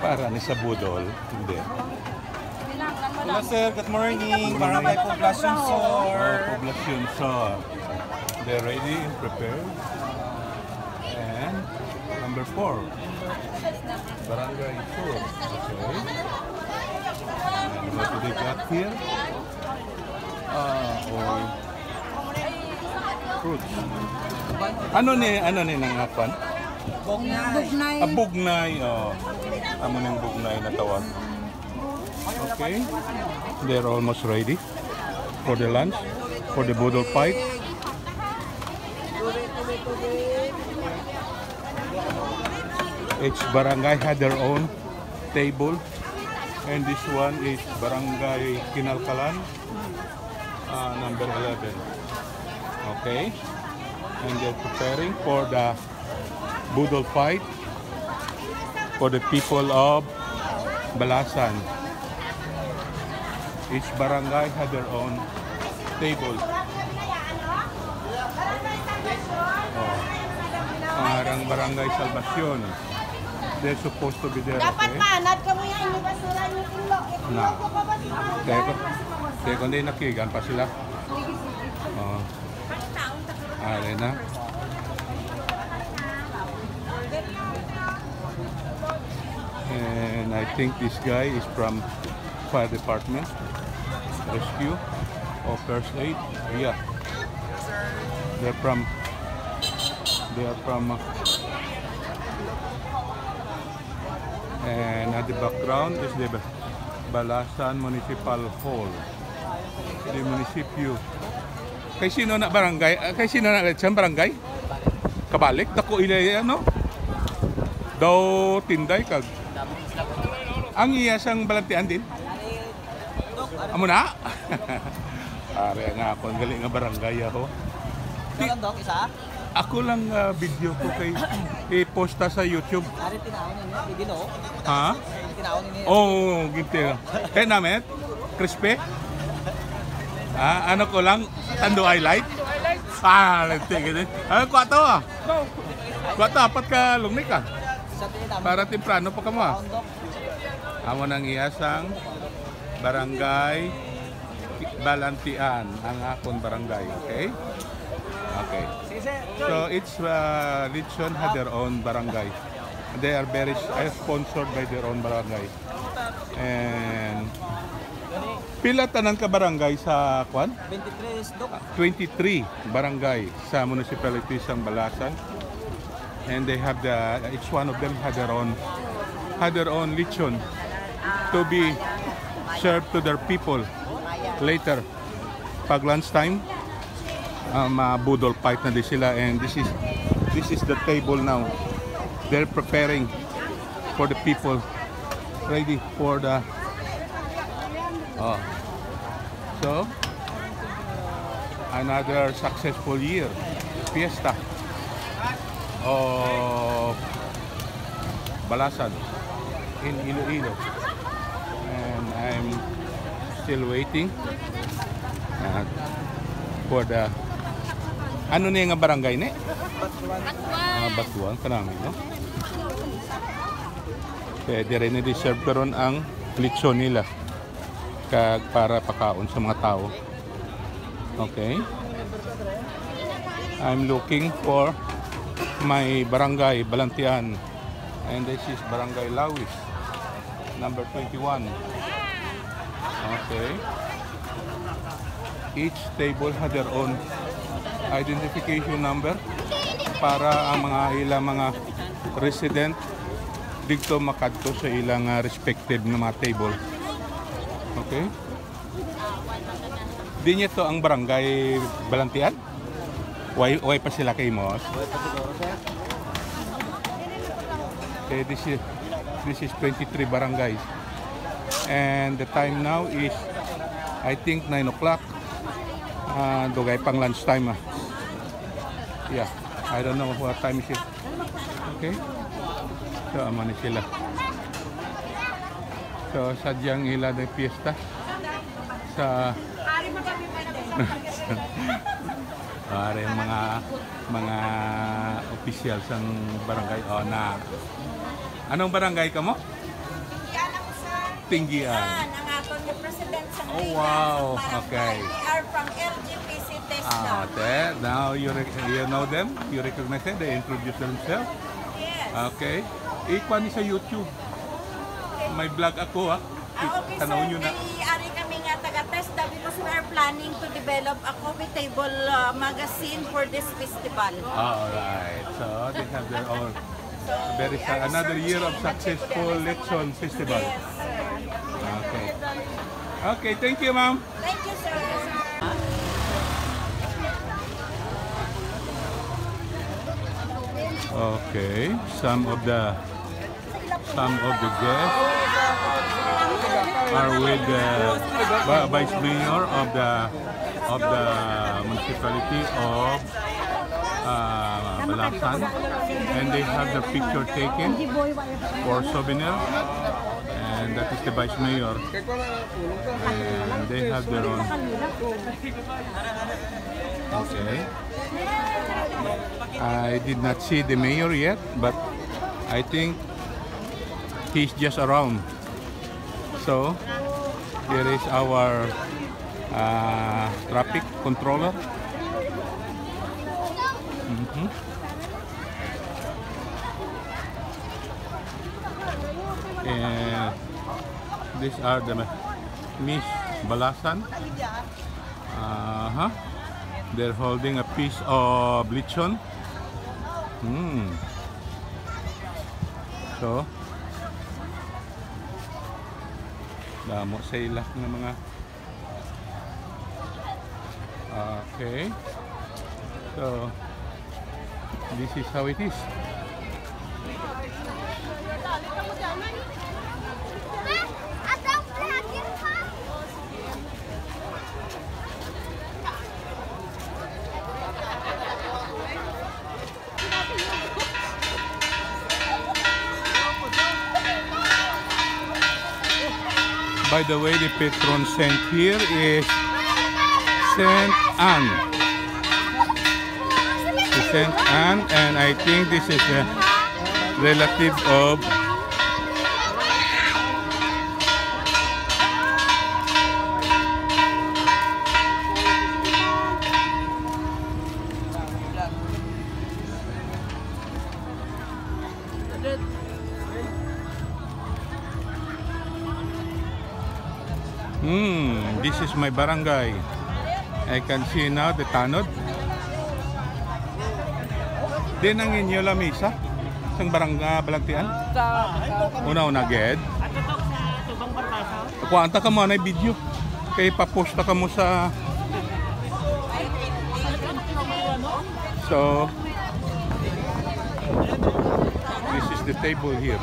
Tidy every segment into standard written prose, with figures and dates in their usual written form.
Para ni sa budol, hindi. Hello sir, good morning. Barangay Poblacion Sur. Poblacion Sur. They're ready and prepared. And number 4, Barangay Sur. Okay. And what do they got here? Or fruits. Ano ni nangapan? Bugnay. Bugnay. Amo ng bugnay na tawag. Okay. They're almost ready for the lunch, for the budol fight. Each barangay had their own table, and this one is Barangay Kinalkalan, number 11. Okay, and they're preparing for the budol fight for the people of Balasan. Each barangay had their own table. Parang Barangay Salvacion. They're supposed to be there, Dapat okay? manat ka mo yan, yung basura niyo tulo. Na. Teko, hindi nakigan pa sila. Are na. And I think this guy is from fire department, rescue, or first aid. Yeah. They are from and at the background is the Balasan Municipal Hall. The municipio. Kay sino na barangay? Kay sino na dyan barangay? Kabalik? Dako ilay ano? Daw tinday kag. Ang iyasang balantian din? Amo na? Are nga ako, ang galing nga barangay ako. Ako lang video ko kay i-posta sa YouTube. Ari tinawon ninyo, bibino. Ha? Tinawon ninyo. Oh, ginti. Kaya namin, crispy. Ano ko lang, tando highlight. Sige din. Kwato ah. Kwato, apat ka lungnik ah. Para temprano pa ka mo ah. Amo nang iyasang barangay Balantian, ang akong barangay, okay? Okay. So each region had their own barangay. They are very sponsored by their own barangay. And pila tanan ka barangay sa kwan? 23 barangay sa municipality ng Balasan. And they have each one of them had their own lechon to be served to their people later. Pag lunchtime, budol fight na din sila, and this is the table now. They're preparing for the people, ready for the so another successful year, fiesta of Balasan in Iloilo, and I'm still waiting for the ano na yung barangay ni? Batuan ka namin, no? Pwede rin i-deserve karon ang lechon nila para pakaon sa mga tao. Okay? I'm looking for my barangay Balantian, and this is Barangay Lawis, number 21. Okay. Each table had their own identification number para ang mga resident dito makadto sa ilang respective na mga table. Okay? Di niya to ang barangay Balantian? Way pa sila kay Mos? Okay, this is 23 barangays. And the time now is, I think, 9 o'clock. Dugay pang lunchtime. Yeah, I don't know what time is it. Okay? So, aman sila. So, sadyang ila ng fiesta sa para yung mga officials ng barangay. Na anong barangay ka mo? Tinggian. Ang aton ni President sa Oh, wow. Okay. We are from LGPC Tesla. Now you know them? You recognize them? They introduce themselves? Yes. Okay. Ikuha ni sa YouTube. May vlog ako Okay, sir. Tanaw nyo na. Ari kami nga taga-Tesla because we are planning to develop a coffee table magazine for this festival. Alright. So they have their own. So, There is we are another year of searching successful budget for the Lechon Festival. Yes, sir. Okay. Okay, thank you, ma'am. Thank you, sir. Okay, some of the guests are with the vice mayor of the municipality of Balasan, and they have the picture taken for souvenir, and that is the vice mayor, and they have their own. Okay. I did not see the mayor yet, but I think he's just around. So here is our traffic controller. Mhm. And these are the Miss Balasan. They're holding a piece of lechon. So, damo sa ila ng mga. Okay. So, this is how it is. By the way, the patron saint here is Saint Anne. Saint Anne, and I think this is a relative of this is my barangay. I can see now the tanod. Din ang inyo lamisa sang barangay Balantian. Una-una ged. Kuanta ka mo na video. Kay paposta ka mo sa. So this is the table here.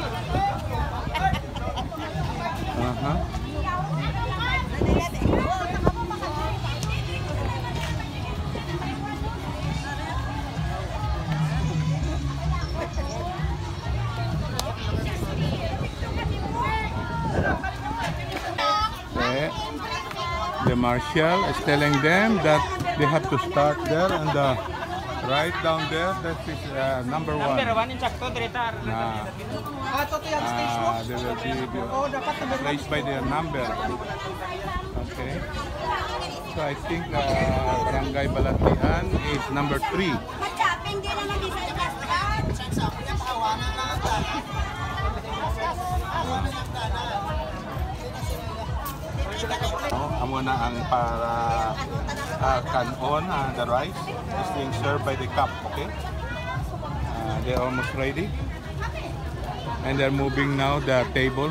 The marshal is telling them that they have to start there, and right down there, that is number one. They will be placed by their number. Okay. So I think Barangay Balantian is number 3. Amo na ang para kanon, the rice is being served by the cup, okay? They're almost ready. And they're moving now the table.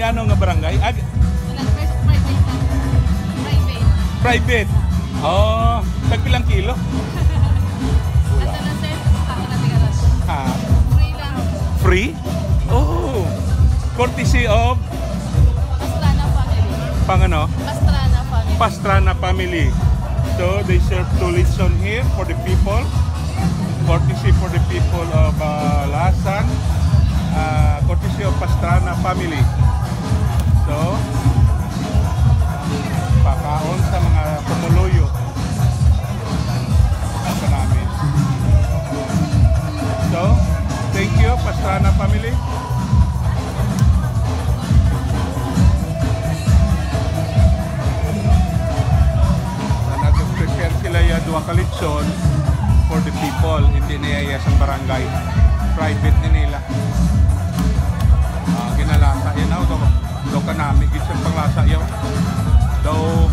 Ano nga barangay? Private. Oh, tagpilang kilo? Ha? Free? Oh. Courtesy of Pangano? Pastrana family. So they serve 2 lechon here for the people. Courtesy for the people of Lasan. Courtesy of Pastrana family. So, pakaon sa mga pumuluyo. Sa namin. So, thank you Pastrana family. Nag-prepare sila ya duha ka lechon for the people, hindi niya sa barangay. Private ni nila. Ginalasa yan ako. Do ka namin, gisang panglasa yun. Do